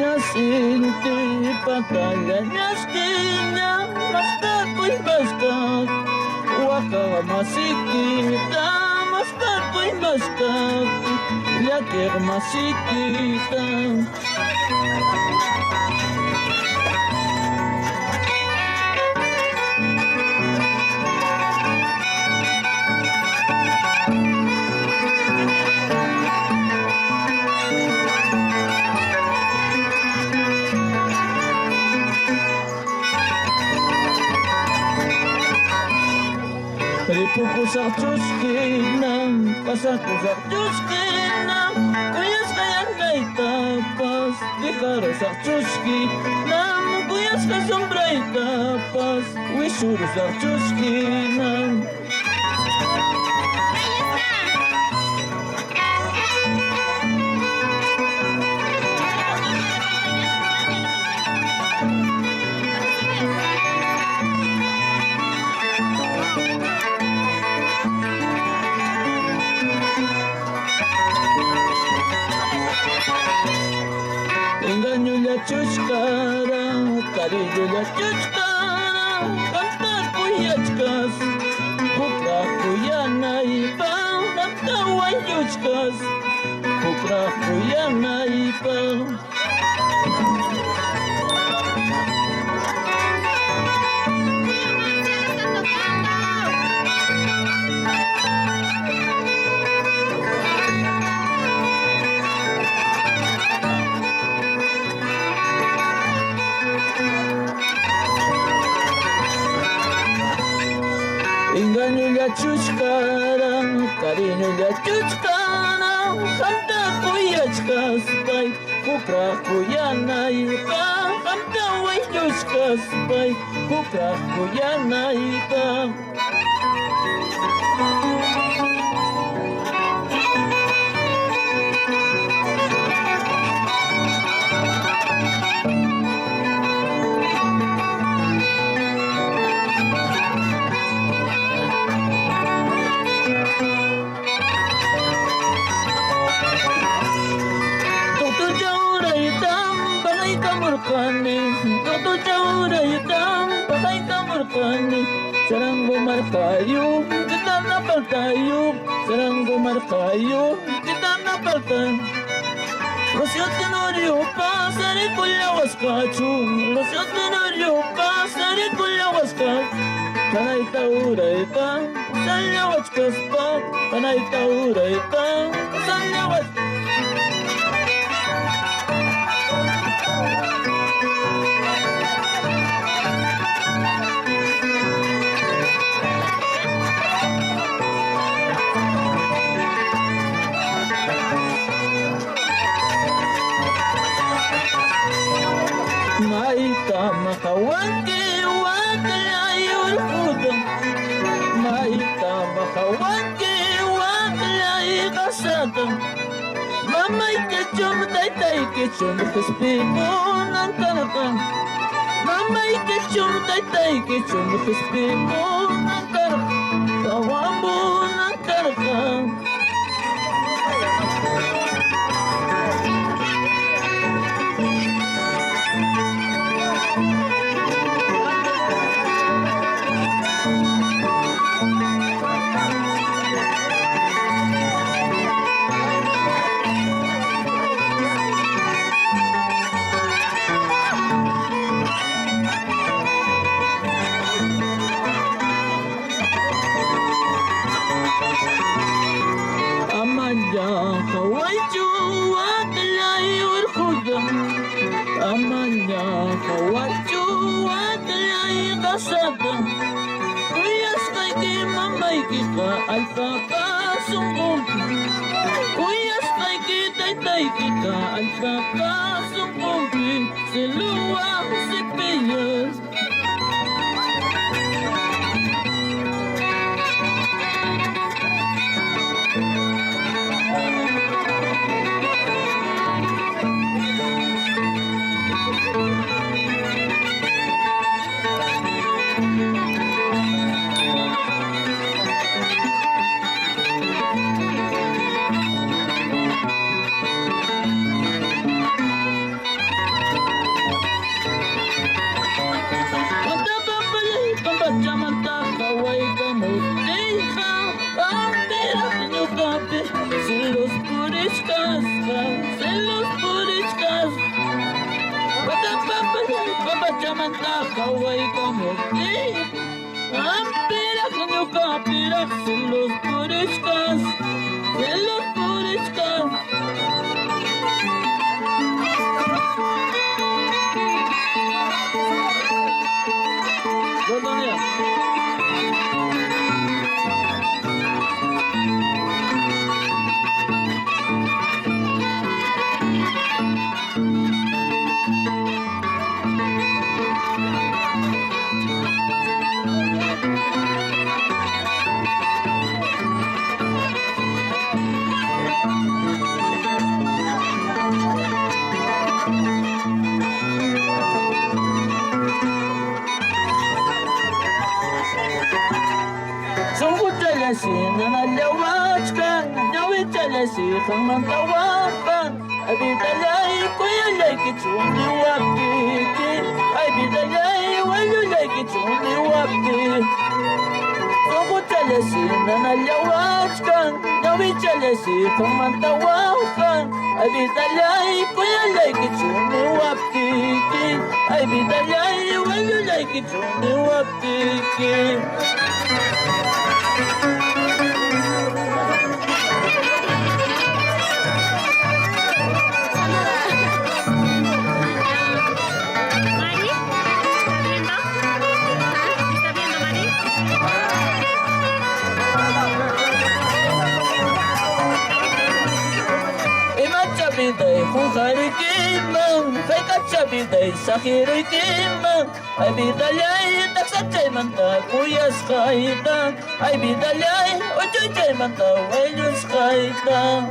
Ñasinti patalla ñasquiña mascacuy mascac Waka masiquita mascacuy mascac Yaquer masiquita Ripukusar chuskinam, pasakusar chuskinam Kuyas kayang gaitapas, dikarasar chuskinam Kuyas ka sombraitapas, wisurusar chuskinam Engaño la chuchcara, cariño la chuchcara, cantar cuyachkas, kukra kuyana ipa, naptawan yuchkas, kukra kuyana ipa. Engaño la chuchcara, cariño la chuchcara, hamta kuyachkas pay, kukra kuyana ipa, hamta wayuchkas pay, kukra kuyana ipa. Toto chaura itam, patay kamurkani Saranggo markayo, kita napaltayo Saranggo markayo, kita napaltayo Rosyo tenorio pa, sari kulyawas kachu Rosyo tenorio pa, sari kulyawas kachu Kanay taura ita, salyawas kaspa Kanay taura ita, salyawas Maita makawanki waklayur kudam Maita makawanki waklay kasatan Mamay kechum taytay kechum kispipo ng karakang Mamay kechum taytay kechum kispipo ng karakang Tawambo ng karakang Kuyas tay kita al kakasong kumpi Si luwak si piyas nalawachkan Nawichalasihang mantawapan Ay bidalay kuyalay kichuni wapiki Ay bidalay walulay kichuni wapiki Kukuchalasina nalawachkan Nawichalasihang mantawapan Ay bidalay kuyalay kichuni wapiki Ay bidalay walulay kichuni wapiki Biday kung harikimang Kay katsabiday sa hirikimang Ay bidalay taksatay manta kuyas kaitang Ay bidalay ujuchay manta wayus kaitang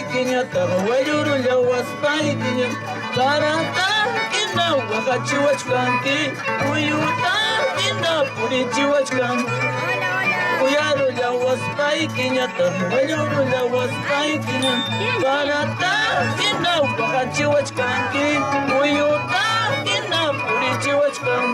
Kinya tarwayuru lawas paikinya karata kina wakachiwachkanki uyuta kina purichiwachkan uyaru lawas paikinya tarwayuru lawas paikinya karata kina wakachiwachkanki uyuta kina purichiwachkan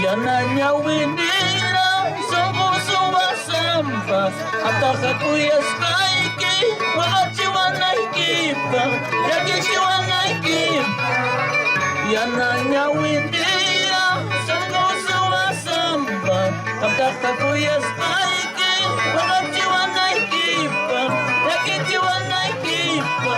Yananya windira suwa samba ataka kuyas kaiki wakachiwana ikipa yakishiwana ikipa Yananya windira suwa samba ataka kuyas kaiki wakachiwana ikipa yakishiwana ikipa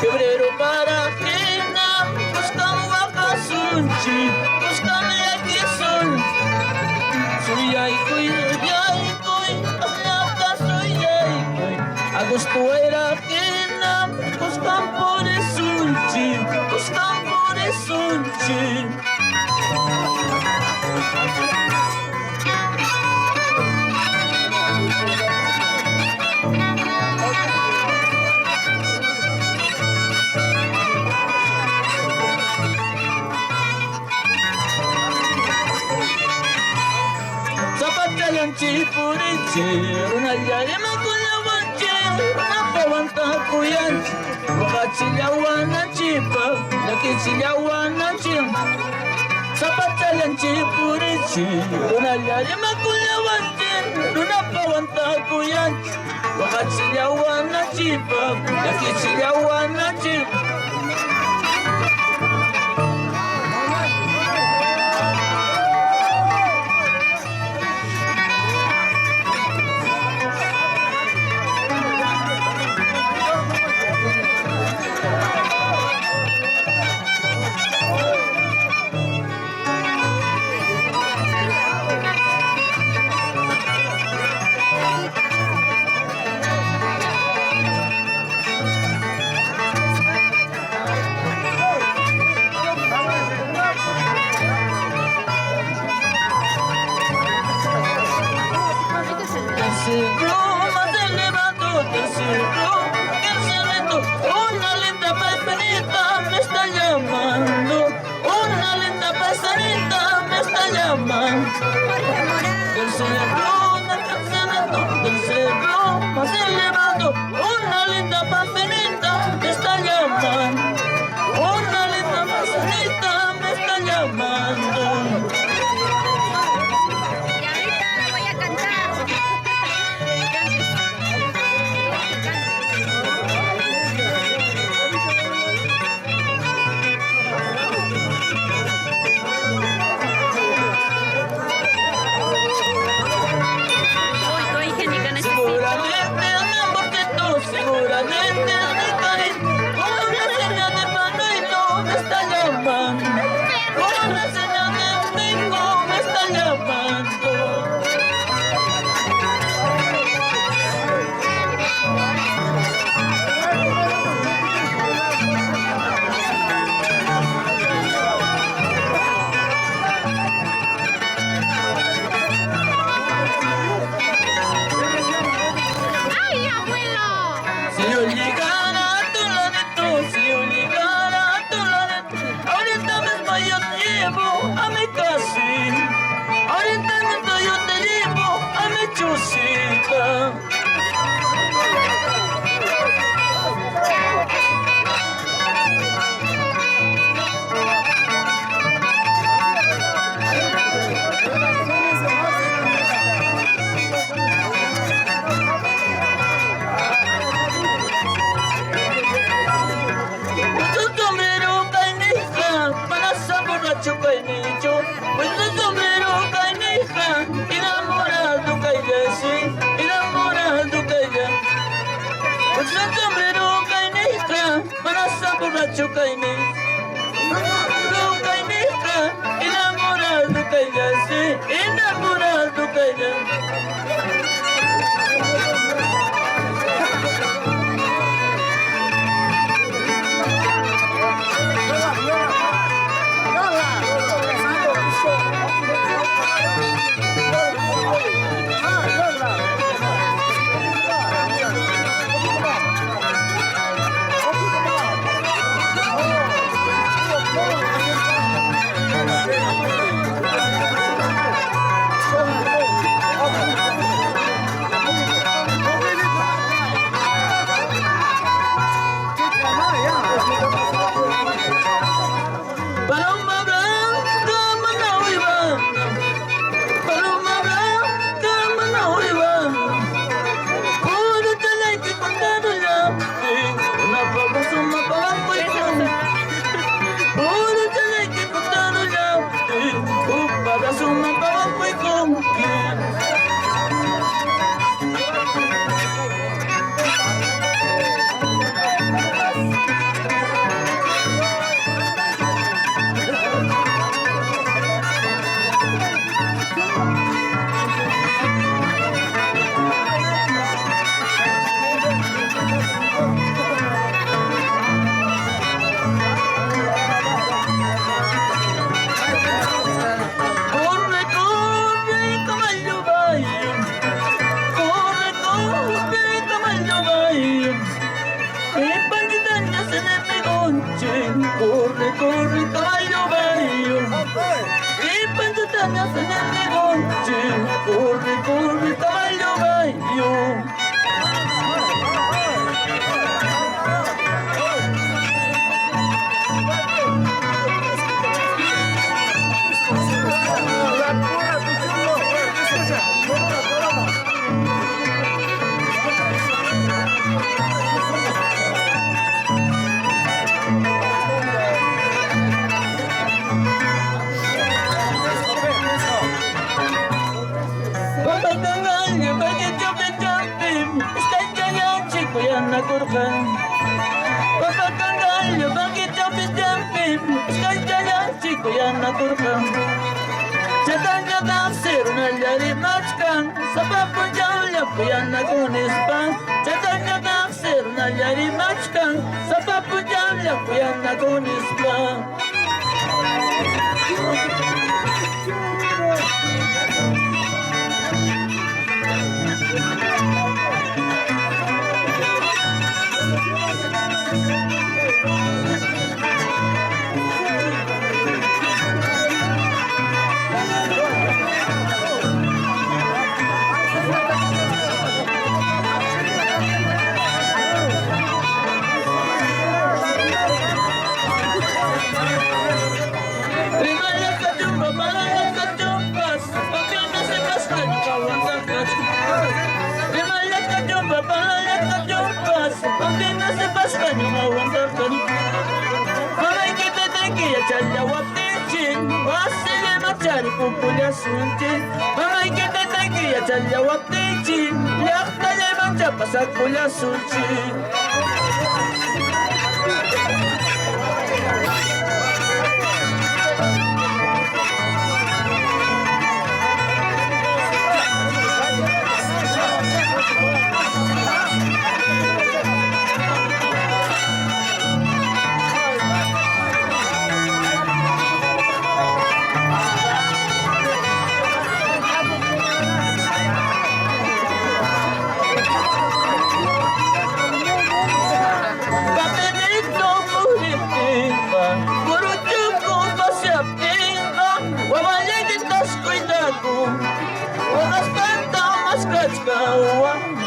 Febrero para Kina, buscam wakasunchi, buscam yakisun. Suyaikoy, aslata suyaikoy. Agosto era Kina, buscam puresunchi, buscam puresunchi. Purichi, una llama con la bache, una pavanta cuyanchi, wakachillawana chipa, la kichillawana chim. Zapatalanchi purichi, una llama con la bache, una pavanta cuyanchi, wakachillawana chipa, la kichillawana chim. macho kainis. No kainis ka, enamorado kaya si, enamorado kaya. Corre, corre, caballo bello. Pampacangallo, bagi jumping, stay jalan chico yan na kurban. Pampacangallo, bagi jumping, stay jalan chico yan na kurban. Jatang sir na lari machkan, sa papunjaw po yan na kunispan. Jatang sir na lari machkan, sa papunjaw po yan na kunispan. Mamay kita tagi ya jawab tici, yak tale manca pasak kuliah suci.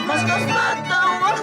Mas kas mata, mas